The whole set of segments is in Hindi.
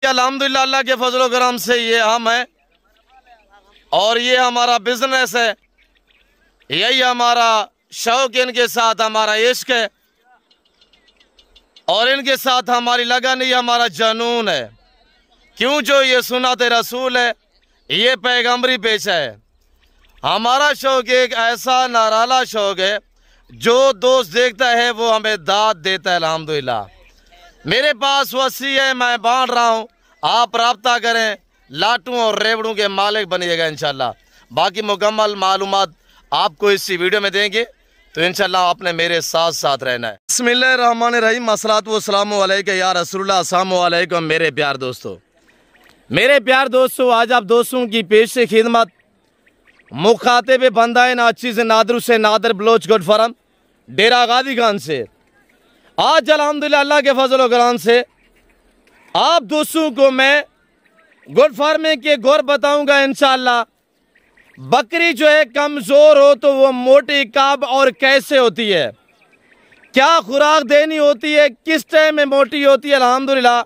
अल्हम्दुलिल्लाह अल्लाह के फजल करम से ये हम है और ये हमारा बिजनेस है, यही हमारा शौक, इनके साथ हमारा इश्क है और इनके साथ हमारी लगन, ये हमारा जनून है। क्यों? जो ये सुन्नत रसूल है, ये पैगंबरी पेशा है। हमारा शौक एक ऐसा नाराला शौक है, जो दोस्त देखता है वो हमें दाद देता है। अल्हम्दुलिल्लाह मेरे पास वसी है, मैं बांट रहा हूँ, आप राब्ता करें, लाटू और रेवड़ों के मालिक बनिएगा इंशाल्लाह। बाकी मुकम्मल मालूमात आपको इसी वीडियो में देंगे, तो इंशाल्लाह आपने मेरे साथ साथ रहना है। बिस्मिल्लाहिर्रहमानिर्रहीम, अस्सलातु वस्सलामु अलैका या रसूलुल्लाह। अस्सलामु अलैकुम मेरे प्यार दोस्तों, आज आप दोस्तों की पेश से खिदमत मुखातिब बंदाए नाची से नादर से नादर बलोच गुड फरम डेरा गादी खान से आज अल्हम्दुलिल्लाह अल्लाह के फजल करम से आप दोस्तों को मैं गुड फार्मिंग के गौर बताऊंगा इंशाअल्लाह। बकरी जो है कमज़ोर हो तो वो मोटी कब और कैसे होती है, क्या खुराक देनी होती है, किस टाइम में मोटी होती है। अल्हम्दुलिल्लाह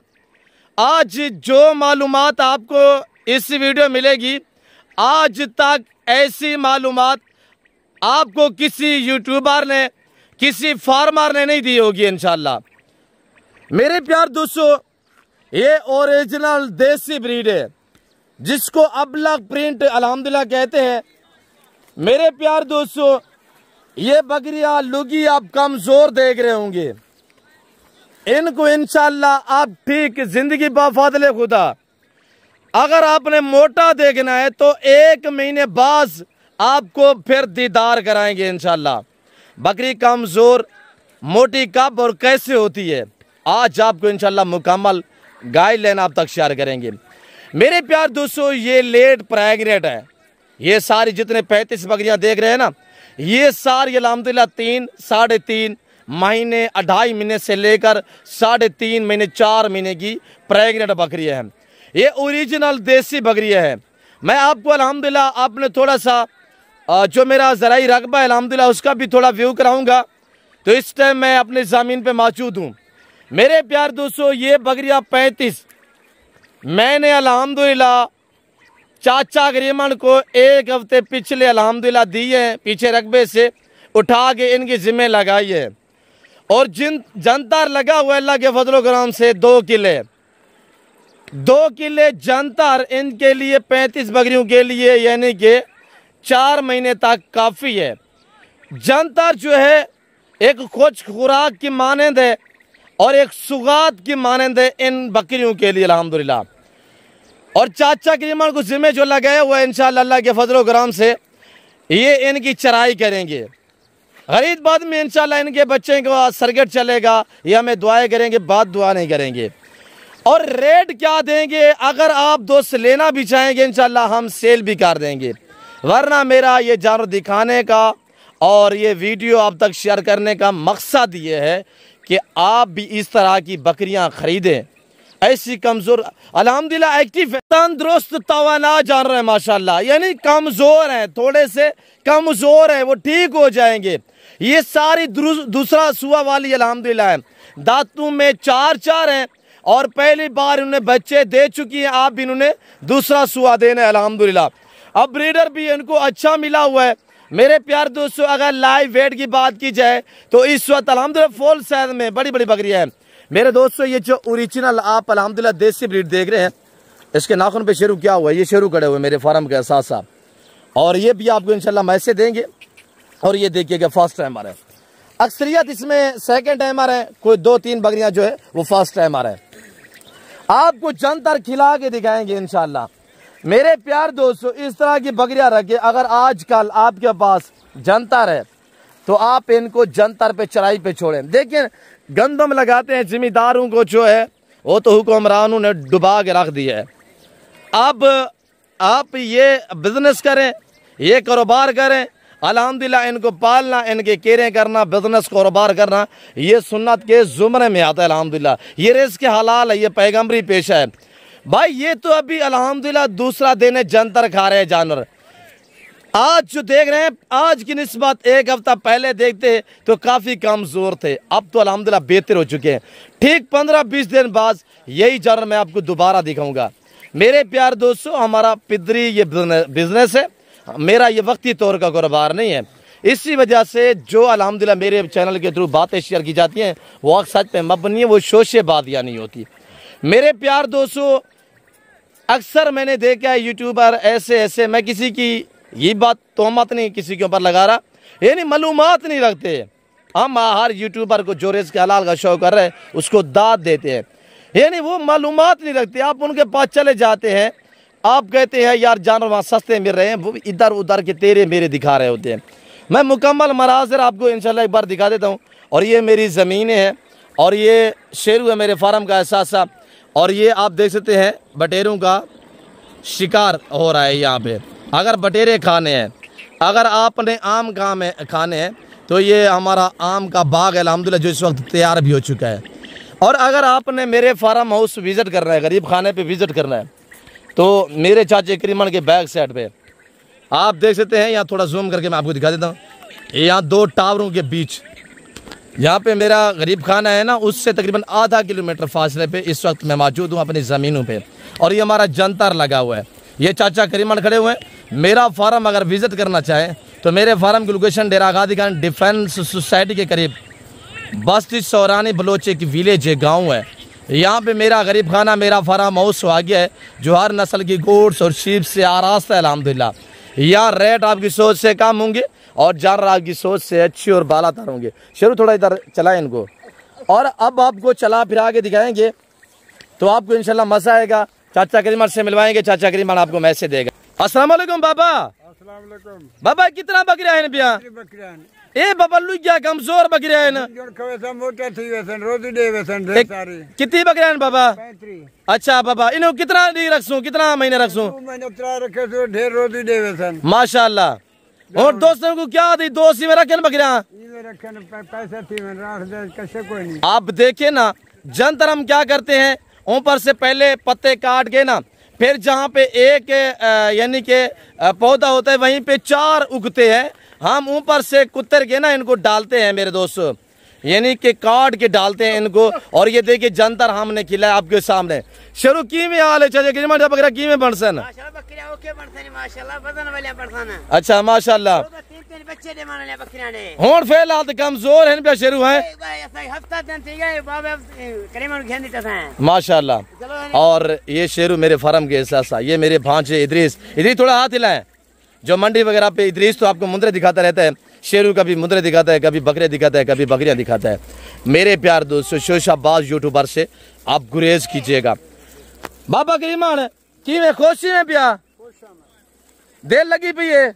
आज जो मालूमात आपको इस वीडियो मिलेगी, आज तक ऐसी मालूमात आपको किसी यूट्यूबर ने, किसी फार्मर ने नहीं दी होगी इंशाअल्लाह। मेरे प्यार दोस्तों, ये ओरिजिनल देसी ब्रीड है जिसको अबलग प्रिंट अल्हम्दुलिल्लाह कहते हैं। मेरे प्यार दोस्तों, ये बकरियां लुगी आप कमजोर देख रहे होंगे, इनको इंशाअल्लाह आप ठीक जिंदगी बफादले खुदा, अगर आपने मोटा देखना है तो 1 महीने बाद आपको फिर दीदार कराएंगे इंशाअल्लाह। बकरी कमजोर, मोटी कब और कैसे होती है, आज आपको इंशाअल्लाह मुकम्मल गाइडलाइन आप तक शेयर करेंगे। मेरे प्यार दोस्तों, ये लेट प्रेग्नेंट है। ये सारी जितने 35 बकरियां देख रहे हैं ना, ये सारी अल्हम्दुलिल्लाह 3, 3.5 महीने, 2.5 महीने से लेकर 3.5 महीने, 4 महीने की प्रेग्नेंट बकरियां हैं। ये ओरिजिनल देसी बकरियां हैं। मैं आपको अल्हम्दुलिल्लाह आपने थोड़ा सा जो मेरा ज़राई रकबा है अल्हम्दुलिल्लाह उसका भी थोड़ा व्यू कराऊंगा। तो इस टाइम मैं अपने ज़मीन पे मौजूद हूँ। मेरे प्यार दोस्तों, ये बकरियां 35 मैंने अल्हम्दुलिल्लाह चाचा गरीमन को 1 हफ्ते पिछले अल्हम्दुलिल्लाह दिए हैं, पीछे रकबे से उठा के इनकी जिम्मे लगाई है और जिन जंतर लगा हुआ अल्लाह के फजल करम से 2 किले जंतर इनके लिए 35 बकरियों के लिए, यानी कि 4 महीने तक काफ़ी है। जंतर जो है एक खुश खुराक की मानंद है और एक सुगात की मानंद है इन बकरियों के लिए अल्हम्दुलिल्लाह। और चाचा करीमन को जिम्मे जो लगाया हुआ है इंशाअल्लाह अल्लाह के फजल करम से ये इनकी चराई करेंगे। गरीब बाद में इंशाअल्लाह इनके बच्चे को सरगट चलेगा, ये हमें दुआएं करेंगे, बात दुआ नहीं करेंगे। और रेट क्या देंगे, अगर आप दोस्त लेना भी चाहेंगे इंशाअल्लाह हम सेल भी कर देंगे, वरना मेरा ये जानवर दिखाने का और ये वीडियो आप तक शेयर करने का मकसद ये है कि आप भी इस तरह की बकरियां खरीदें। ऐसी कमज़ोर अल्हम्दुलिल्लाह एक्टिव तंदुरुस्त तवाना जानवर है माशाल्लाह, यानी कमज़ोर हैं, थोड़े से कमज़ोर हैं, वो ठीक हो जाएंगे। ये सारी दूसरा सुआ वाली अल्हम्दुलिल्लाह है, दांतों में 4 हैं और पहली बार उन्हें बच्चे दे चुकी हैं, आप भी इन्होंने दूसरा सुआ देना है अल्हम्दुलिल्लाह। अब ब्रीडर भी इनको अच्छा मिला हुआ है। मेरे प्यार दोस्तों, अगर लाइव वेट की बात की जाए तो इस वक्त अल्हम्दुलिल्लाह फुल साइज में बड़ी बड़ी बकरियां हैं। मेरे दोस्तों, ये जो ओरिजिनल आप अल्हम्दुलिल्लाह देसी ब्रीड देख रहे हैं, इसके नाखून पे शेरू क्या हुआ है, ये शेरू खड़े हुए मेरे फार्म के साथ साथ, और ये भी आपको इंशाल्लाह मैसे देंगे। और ये देखिएगा फर्स्ट टाइमर है, अक्सरियत इसमें सेकंड टाइमर है, कोई 2-3 बकरियां जो है वो फर्स्ट टाइमर है। आपको जंतर खिला के दिखाएंगे इंशाल्लाह। मेरे प्यार दोस्तों, इस तरह की बकरियां रखे, अगर आजकल आपके पास जंतर है तो आप इनको जंतर पे चराई पे छोड़ें। देखिए गंदम लगाते हैं जिम्मेदारों को जो है वो तो हुक्मरानों ने डुबा के रख दिया है। अब आप ये बिजनेस करें, ये कारोबार करें, अल्हम्दुलिल्लाह इनको पालना, इनके केरें करना, बिजनेस कारोबार करना, ये सुन्नत के जुमरे में आता है अल्हम्दुलिल्लाह। ये रिज़्क़ हलाल है, ये पैगंबरी पेशा है भाई। ये तो अभी अल्हम्दुलिल्लाह दूसरा दिन है, जंतर खा रहे हैं जानवर। आज जो देख रहे हैं, आज की निस्बत एक हफ्ता पहले देखते तो काफ़ी कमज़ोर थे, अब तो अल्हम्दुलिल्लाह बेहतर हो चुके हैं। ठीक 15-20 दिन बाद यही जानवर मैं आपको दोबारा दिखाऊंगा। मेरे प्यार दोस्तों, हमारा पिदरी ये बिजनेस है, मेरा ये वक्ती तौर का कारोबार नहीं है। इसी वजह से जो अल्हम्दुलिल्लाह मेरे चैनल के थ्रू बातें शेयर की जाती हैं वो सच पे मबनी है, वो शोशेबाजियाँ नहीं होती। मेरे प्यार दोस्तों, अक्सर मैंने देखा है यूट्यूबर ऐसे, मैं किसी की ये बात तोहमत नहीं किसी के ऊपर लगा रहा, यानी मालूमात नहीं रखते। हम हर यूट्यूबर को जो रिज़्क़ हलाल का शौक कर रहे हैं उसको दाद देते हैं, यानी वो मालूमात नहीं रखते। आप उनके पास चले जाते हैं, आप कहते हैं यार जानवर वहाँ सस्ते मिल रहे हैं, वो इधर उधर के तेरे मेरे दिखा रहे होते हैं। मैं मुकम्मल मनाज़िर आपको इंशाल्लाह एक बार दिखा देता हूँ। और ये मेरी ज़मीनें हैं और ये शेरू है मेरे फार्म का एहसासा, और ये आप देख सकते हैं बटेरों का शिकार हो रहा है यहाँ पे। अगर बटेरे खाने हैं, अगर आपने आम खाने हैं तो ये हमारा आम का बाग है अल्हम्दुलिल्लाह जो इस वक्त तैयार भी हो चुका है। और अगर आपने मेरे फार्म हाउस विज़िट करना है, गरीब खाने पे विज़िट करना है, तो मेरे चाचे करीमन के बैक साइड पे आप देख सकते हैं, यहाँ थोड़ा जूम करके मैं आपको दिखा देता हूँ। यहाँ 2 टावरों के बीच यहाँ पे मेरा गरीब खाना है ना, उससे तकरीबन आधा किलोमीटर फासले पे इस वक्त मैं मौजूद हूँ अपनी ज़मीनों पे। और ये हमारा जंतर लगा हुआ है, ये चाचा करीमन खड़े हुए हैं। मेरा फार्म अगर विज़िट करना चाहें तो मेरे फार्म की लोकेशन डेरा गाजी खान डिफेंस सोसाइटी के करीब बस्ती सौरानी बलोचे की विलेज है, गाँव है। यहाँ पे मेरा गरीब खाना, मेरा फार्म हाउस आ गया है जो हर नस्ल की गोड्स और शीप से आरास्ता है अल्हम्दुलिल्लाह। यहाँ रेट आपकी सोच से कम होंगे और जानवर आपकी सोच से अच्छी और बालातर होंगे। शुरू थोड़ा इधर चलाएं इनको, और अब आपको चला फिरा के दिखाएंगे तो आपको इंशाल्लाह मजा आएगा। चाचा करीमन से मिलवाएंगे, चाचा करीमन आपको मैसेज देगा। अस्सलाम वालेकुम बाबा। अस्सलाम वालेकुम बाबा कितना बकरियां हैं बिया? ए बाबा लुक गया कमजोर बकरियां हैं ना, मोटा थी वैसन रोज दे वैसन ढेर सारी। कितनी बकरियां हैं बाबा? 35। अच्छा बाबा, इन्हें कितना दी रखसूं, कितना महीने रखसूं? 2 महीने उतरा रखे तो ढेर रोज दे वैसन माशाल्लाह। और दोस्तों को क्या दी, दोस्ती में रखे बकरियां? पैसा थी मैं राख दे कैसे कोई नहीं। आप देखे ना, जंतर हम क्या करते हैं, ऊपर से पहले पत्ते काट के ना, फिर जहाँ पे एक यानी के पौधा होता है वहीं पे 4 उगते हैं, हम ऊपर से कुतर के ना इनको डालते हैं मेरे दोस्तों, यानी कि काट के डालते हैं इनको। और ये देखिए जंतर हमने खिलाया आपके सामने। शुरू की में हाल है चाचा गिरमन बकरा की में बनसन? अच्छा माशाल्लाह। होड़ फिलहाल तो कमजोर है पे शुरू है माशाल्लाह। और ये शेरू मेरे फार्म के एहसास, ये मेरे भांजे इदरीस थोड़ा हाथ हिलाएं। जो मंडी वगैरह पे इदरीस तो आपको मुंदरे दिखाता रहता है, शेरू कभी मुंदरे दिखाता है, कभी बकरे दिखाता है, कभी बकरियां दिखाता है। मेरे प्यार दोस्तों, शोशाबाज यूट्यूबर से आप गुरेज कीजिएगा। बाबा करीमान की में खुशी में पिया देर लगी पी है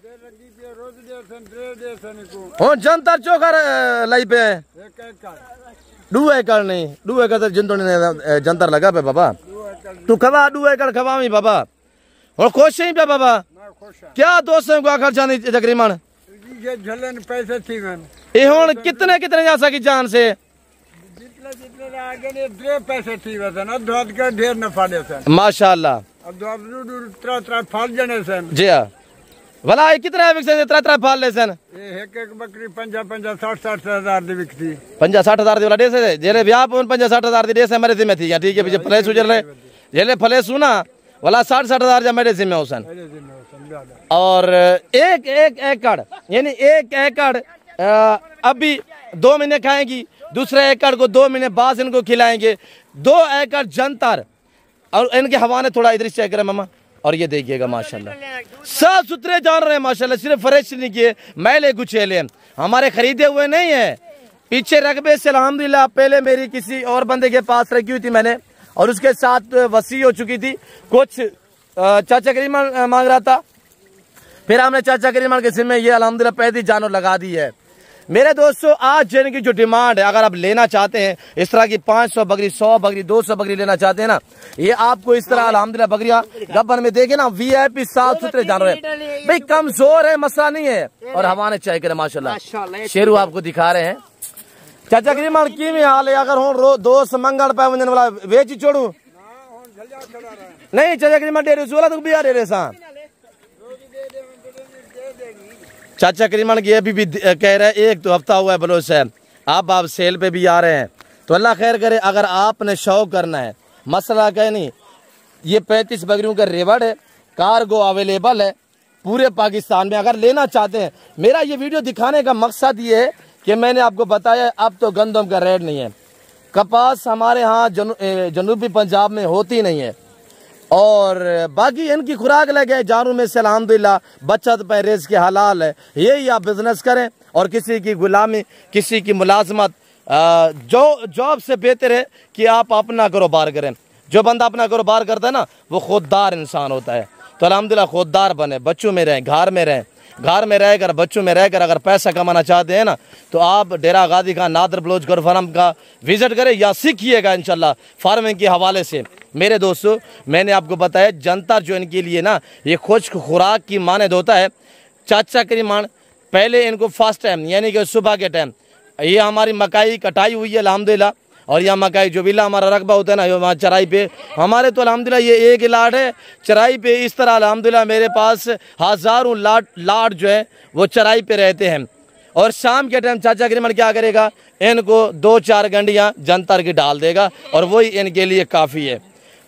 जनता चौकर लाई पे 2 एकड़ नहीं, 2 एकड़ तो जंतर लगा पे बाबा। तू खवा 2 एकड़ खवा में बाबा और खुश ही पे बाबा। क्या दोस्तों को खर्चा नहीं तकरीबन झलन पैसे थी मैं ये कितने जा सकी जान से जितने आगे ने ढेर पैसे थी वैसन अधवाद का ढेर नफा दे सन माशाल्लाह। अब दूर फाल जने सन जी हां भला कितना बिकसे 3 फाल ले सन? एक बकरी 50-60 हजार दी बिकती। 50-60 हजार दी वाला दे से जेले ब्याह 50-60 हजार दी दे से मेरे जिम्मे थी। ठीक है पीछे फले सुजल रहे जेले फले सुना वाला 60-60 हजार जा मेरे जिम्मे होसन। और एक एकड़ यानी 1 एकड़ अभी 2 महीने खाएंगी, दूसरे एकड़ को 2 महीने बाद इनको खिलाएंगे। 2 एकड़ जंतर और इनके हवाने थोड़ा इधर चेक करें मामा। और ये देखिएगा माशाल्लाह साफ सुथरे जानवर हैं माशाल्लाह, सिर्फ फ्रेश नहीं किए मैले गुछेले हमारे खरीदे हुए नहीं है। पीछे रकबे से अल्हम्दुलिल्लाह पहले मेरी किसी और बंदे के पास रखी हुई थी मैंने, और उसके साथ वसी हो चुकी थी। कुछ चाचा करीमन मांग रहा था, फिर हमने चाचा करीमन के सिम में ये अल्हम्दुलिल्लाह पैदी जानवर लगा दी है। मेरे दोस्तों आज जन की जो डिमांड है, अगर आप लेना चाहते हैं इस तरह की 500 बकरी 100 बकरी 200 बकरी लेना चाहते हैं ना, ये आपको इस तरह अल्हम्दुलिल्लाह बकरियां गब्बर में देखे ना, VIP साफ सुथरे जानवर है भाई, कमजोर है मसला नहीं है। और हमारे चाय करे माशाल्लाह शेरू आपको दिखा रहे हैं। चाचा करीमन की में हाल है, अगर हो दोस्त मंगल पे वंजन वाला वेची छोड़ू नहीं चाचा करीमन डेरे सोला तो बिया डेरे सा चाचा करीमन की अभी भी कह रहे हैं, एक तो हफ्ता हुआ है बलोच से, आप सेल पे भी आ रहे हैं, तो अल्लाह खैर करे। अगर आपने शौक करना है, मसला क्या नहीं, ये 35 बकरियों का रेवड़ है, कार्गो अवेलेबल है पूरे पाकिस्तान में। अगर लेना चाहते हैं, मेरा ये वीडियो दिखाने का मकसद ये है कि मैंने आपको बताया अब तो गंदम का रेट नहीं है, कपास हमारे यहाँ जनूबी पंजाब में होती नहीं है, और बाकी इनकी खुराक लगे जानों में से अल्हम्दुलिल्लाह बचत पे रिज़्क़ के हलाल है। यही आप बिजनेस करें और किसी की गुलामी, किसी की मुलाजमत, जो जॉब से बेहतर है कि आप अपना कारोबार करें। जो बंदा अपना कारोबार करता है ना, वो खुददार इंसान होता है। तो अल्हम्दुलिल्लाह खुददार बने, बच्चों में रहें, घर में रहें, घर में रहकर, बच्चों में रहकर अगर पैसा कमाना चाहते हैं ना, तो आप डेरा गाजी खान नादर बलोच गोट फार्म का विजिट करें या सीखिएगा इंशाल्लाह फार्मिंग के हवाले से। मेरे दोस्तों, मैंने आपको बताया जनता जो इनके लिए ना ये खुश्क खुराक की मानद होता है। चाचा करीमान पहले इनको फर्स्ट टाइम यानी कि सुबह के टाइम ये हमारी मकाई कटाई हुई है अल्हम्दुलिल्लाह, और यहाँ मकाई जो विला हमारा रकबा होता है ना, वहाँ चराई पे हमारे तो अल्हम्दुलिल्लाह ये एक लाट है चराई पे। इस तरह अल्हम्दुलिल्लाह मेरे पास हज़ारों लाट जो है वो चराई पे रहते हैं। और शाम के टाइम चाचा करीमन क्या करेगा, इनको 2-4 गंडियाँ जनतर की डाल देगा और वही इनके लिए काफ़ी है।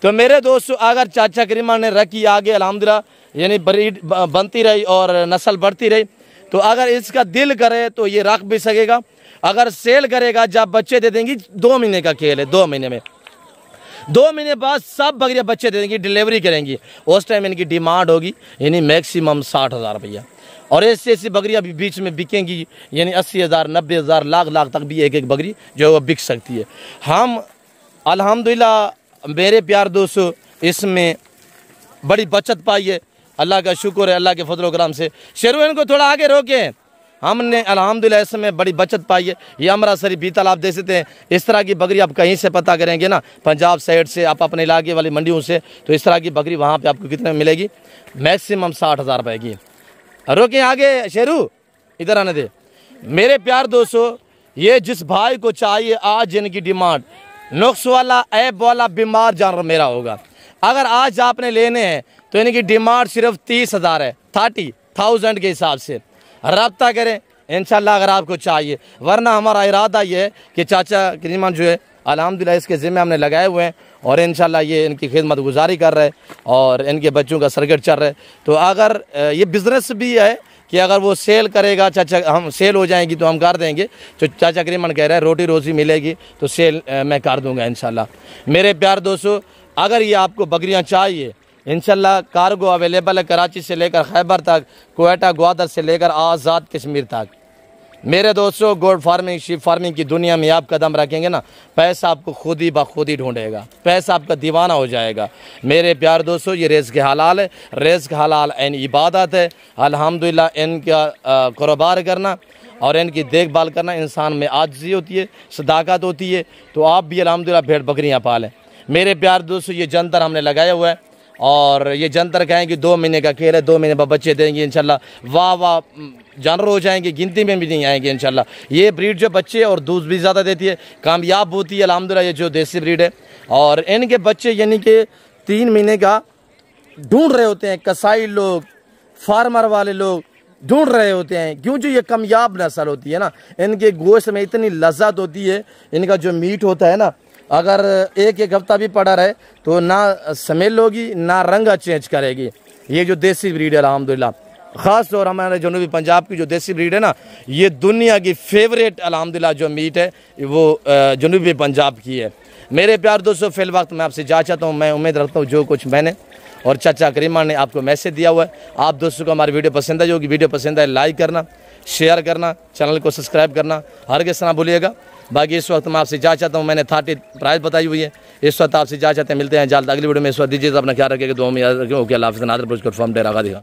तो मेरे दोस्तों, अगर चाचा करीमन ने रखी आगे अल्हम्दुलिल्लाह यानी ब्रीड बनती रही और नस्ल बढ़ती रही, तो अगर इसका दिल करे तो ये रख भी सकेगा। अगर सेल करेगा, जब बच्चे दे देंगी, 2 महीने का खेल है, 2 महीने में, 2 महीने बाद सब बकरियाँ बच्चे दे देंगी, डिलीवरी करेंगी। उस टाइम इनकी डिमांड होगी यानी मैक्सिमम 60,000 रुपया, और ऐसी बकरियाँ भी बीच में बिकेंगी यानी 80,000, 90,000, लाख तक भी एक बकरी जो है वो बिक सकती है। हम अल्हम्दुलिल्लाह मेरे प्यार दोस्तों इसमें बड़ी बचत पाई है, अल्लाह का शुक्र है, अल्लाह के फजल करम से। शेरू इनको थोड़ा आगे रोके, हमने अल्हम्दुलिल्लाह इसमें बड़ी बचत पाई है। ये अमृतसरी बीतल आप देख सकते हैं, इस तरह की बकरी आप कहीं से पता करेंगे ना, पंजाब साइड से, आप अपने इलाके वाली मंडियों से, तो इस तरह की बकरी वहाँ पे आपको कितने में मिलेगी, मैक्सिमम 60,000 रुपये की। रोके आगे शेरू, इधर आने दे। मेरे प्यार दोस्तों, ये जिस भाई को चाहिए आज इनकी डिमांड नुक्स वाला, ऐब वाला, बीमार जानवर मेरा होगा। अगर आज आपने लेने हैं तो इनकी डिमांड सिर्फ 30,000 है, 30,000 के हिसाब से रब्ता करें इंशाल्लाह अगर आपको चाहिए। वरना हमारा इरादा ये है कि चाचा करीमन जो है अल्हम्दुलिल्लाह इसके ज़िम्मे हमने लगाए हुए हैं, और इंशाल्लाह ये इनकी खिदमत गुजारी कर रहे हैं और इनके बच्चों का सर्किट चल रहा है। तो अगर ये बिज़नेस भी है कि अगर वो सेल करेगा, चाचा हम सेल हो जाएंगी तो हम कर देंगे। तो चाचा करीमन कह रहे हैं रोटी रोज़ी मिलेगी तो सेल मैं कर दूँगा इंशाल्लाह। मेरे प्यार दोस्तों, अगर ये आपको बकरियाँ चाहिए, इंशाल्लाह कार्गो अवेलेबल है कराची से लेकर खैबर तक, क्वेटा ग्वादर से लेकर आज़ाद कश्मीर तक। मेरे दोस्तों, गोट फार्मिंग, शीप फार्मिंग की दुनिया में आप कदम रखेंगे ना, पैसा आपको खुद ही बखुद ही ढूंढेगा, पैसा आपका दीवाना हो जाएगा। मेरे प्यार दोस्तों, ये रिज़्क़ हलाल है, रिज़्क़ हलाल इन इबादत है। अल्हम्दुलिल्लाह इनका कारोबार करना और इनकी देखभाल करना इंसान में आजिज़ी होती है, सदाकत होती है। तो आप भी अल्हम्दुलिल्लाह भेड़ बकरियाँ पालें। मेरे प्यार दोस्तों, ये जंतर हमने लगाया हुआ है, और ये जंतर कहेंगे 2 महीने का खेल है, 2 महीने बाद बच्चे देंगे इंशाल्लाह, वाह जानवर हो जाएंगे, गिनती में भी नहीं आएंगे इंशाल्लाह। ये ब्रीड जो बच्चे और दूध भी ज़्यादा देती है, कामयाब होती है अल्हम्दुलिल्लाह, ये जो देसी ब्रीड है। और इनके बच्चे यानी कि 3 महीने का ढूंढ रहे होते हैं, कसाई लोग, फार्मर वाले लोग ढूंढ रहे होते हैं, क्यों जो ये कामयाब नस्ल होती है ना, इनके गोश्त में इतनी लज्जत होती है, इनका जो मीट होता है ना, अगर एक हफ्ता भी पड़ा रहे तो ना स्मेल होगी ना रंग चेंज करेगी। ये जो देसी ब्रीड है अल्हम्दुलिल्लाह, ख़ास तौर हमारे जनूबी पंजाब की जो देसी ब्रीड है ना, ये दुनिया की फेवरेट अल्हम्दुलिल्लाह जो मीट है वो जनूबी पंजाब की है। मेरे प्यार दोस्तों, फिल वक्त मैं आपसे जा चाहता हूँ, मैं उम्मीद रखता हूँ जो कुछ मैंने और चाचा करीमन ने आपको मैसेज दिया हुआ है, आप दोस्तों को हमारी वीडियो पसंद आई होगी। वीडियो पसंद आए लाइक करना, शेयर करना, चैनल को सब्सक्राइब करना हरगिज़ ना भूलिएगा। बाकी इस वक्त मैं आपसे जा चाहता हूँ, मैंने 30 प्राइस बताई हुई है, इस वक्त आपसे जा चाहते हैं, मिलते हैं जल्द अगली वीडियो में। इस वक्त दीजिए अपना ख्याल रखिएगा, दुआ में याद रखिए। ओके, अल्लाह हाफ़िज़। नादर बलोच गोट फार्म डेरा गाजी खान।